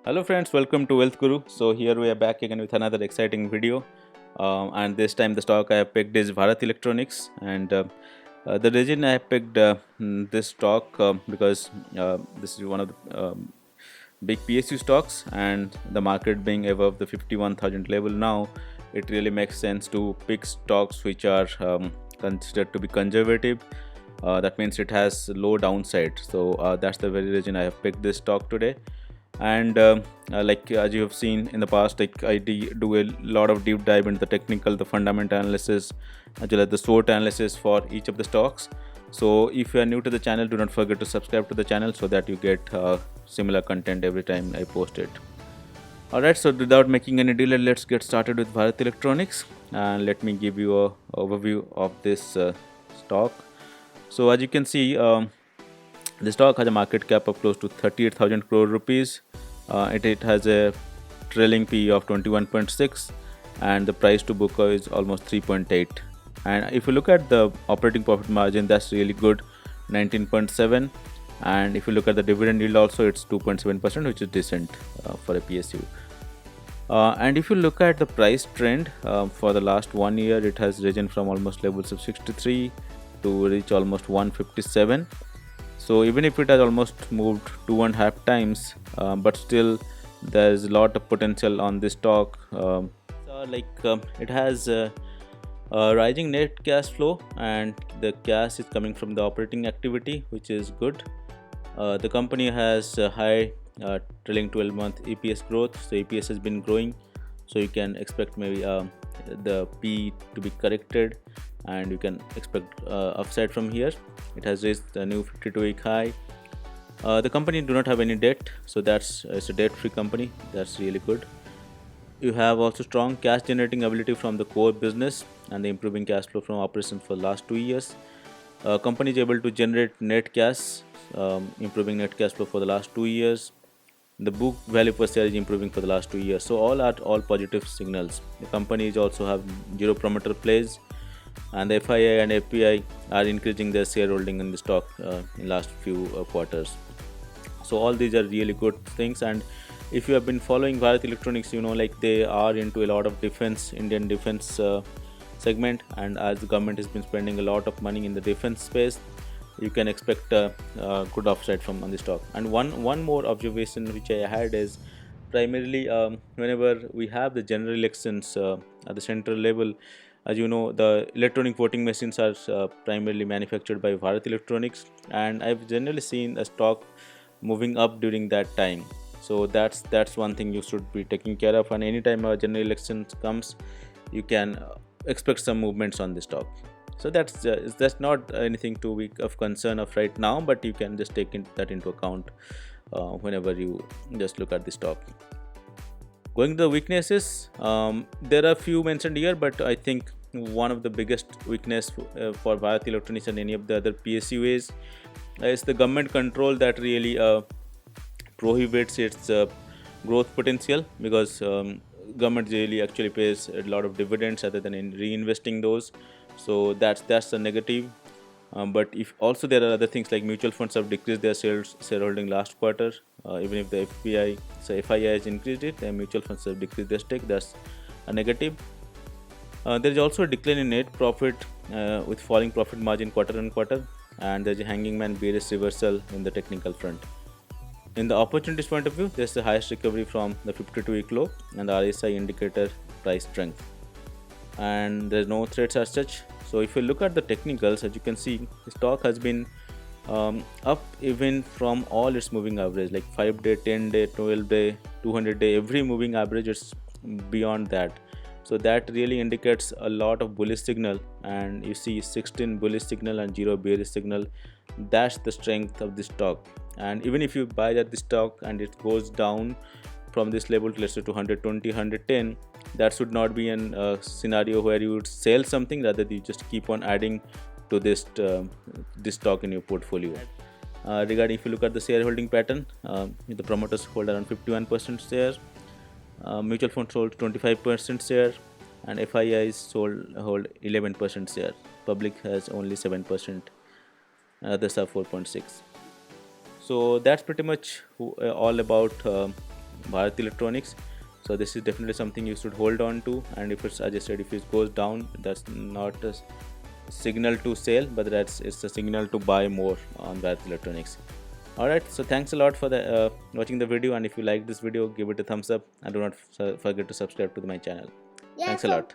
Hello friends, welcome to Wealth Guru. So here we are back again with another exciting video, and this time the stock I have picked is Bharat Electronics. And the reason I have picked this stock because this is one of the big PSU stocks, and the market being above the 51,000 level now, it really makes sense to pick stocks which are considered to be conservative. That means it has low downside. So that's the very reason I have picked this stock today. And like as you have seen in the past, like I do a lot of deep dive into the technical, the fundamental analysis, as well as the SWOT analysis for each of the stocks. So if you are new to the channel, do not forget to subscribe to the channel so that you get similar content every time I post it. Alright, so without making any delay, let's get started with Bharat Electronics, and let me give you a overview of this stock. So as you can see, the stock has a market cap of close to 38,000 crore rupees. It has a trailing PE of 21.6, and the price to book is almost 3.8. And if you look at the operating profit margin, that's really good, 19.7. And if you look at the dividend yield also, it's 2.7%, which is decent for a PSU. And if you look at the price trend for the last 1 year, it has risen from almost levels of 63 to reach almost 157. So even if it has almost moved 2.5 times, but still there's a lot of potential on this stock. It has a rising net cash flow, and the cash is coming from the operating activity, which is good. The company has a high trailing 12-month EPS growth, so EPS has been growing, so you can expect maybe the P to be corrected, and you can expect upside from here. It has raised a new 52-week high. The company do not have any debt, so it's a debt-free company. That's really good. You have also strong cash generating ability from the core business and the improving cash flow from operations for the last 2 years. Company is able to generate net cash, improving net cash flow for the last 2 years. The book value per share is improving for the last 2 years. So all positive signals. The company is also have zero promoter plays, and the FII and FPI are increasing their shareholding in the stock in last few quarters. So all these are really good things. And if you have been following Bharat Electronics, you know, like they are into a lot of defense, Indian defense segment, and as the government has been spending a lot of money in the defense space, you can expect a good upside from on the stock. And one more observation which I had is primarily whenever we have the general elections at the central level, as you know, the electronic voting machines are primarily manufactured by Bharat Electronics, and I've generally seen a stock moving up during that time. So that's one thing you should be taking care of, and anytime a general election comes, you can expect some movements on the stock. So that's not anything too big of concern of right now, but you can just take that into account whenever you just look at the stock. Going to the weaknesses, there are a few mentioned here, but I think one of the biggest weakness for Bharat Electronics and any of the other PSUs is the government control that really prohibits its growth potential, because government really actually pays a lot of dividends rather than in reinvesting those. So that's a negative. But if also there are other things like mutual funds have decreased their shareholding last quarter, even if the FII has increased it, the mutual funds have decreased their stake. That's a negative. There is also a decline in net profit with falling profit margin quarter on quarter, and there's a hanging man bearish reversal in the technical front. In the opportunities point of view, there's the highest recovery from the 52-week low and the RSI indicator price strength, and there's no threats as such. So if you look at the technicals, as you can see, the stock has been up even from all its moving average, like 5-day, 10-day, 12-day, 200-day, every moving average is beyond that. So that really indicates a lot of bullish signal, and you see 16 bullish signal and 0 bearish signal. That's the strength of the stock. And even if you buy that the stock and it goes down from this level to, let's say, to 120, 110, that should not be a scenario where you would sell something. Rather, you just keep on adding to this stock in your portfolio. Regarding, if you look at the shareholding pattern, the promoters hold around 51% share, mutual funds hold 25% share, and FIIs hold 11% share. Public has only 7%, others are 4.6. So that's pretty much all about Bharat Electronics. So this is definitely something you should hold on to, and if it's, as I said, if it goes down, that's not a signal to sell, but it's a signal to buy more on Bharat Electronics. Alright, so thanks a lot for the watching the video, and if you like this video, give it a thumbs up and do not forget to subscribe to my channel. Thanks a lot.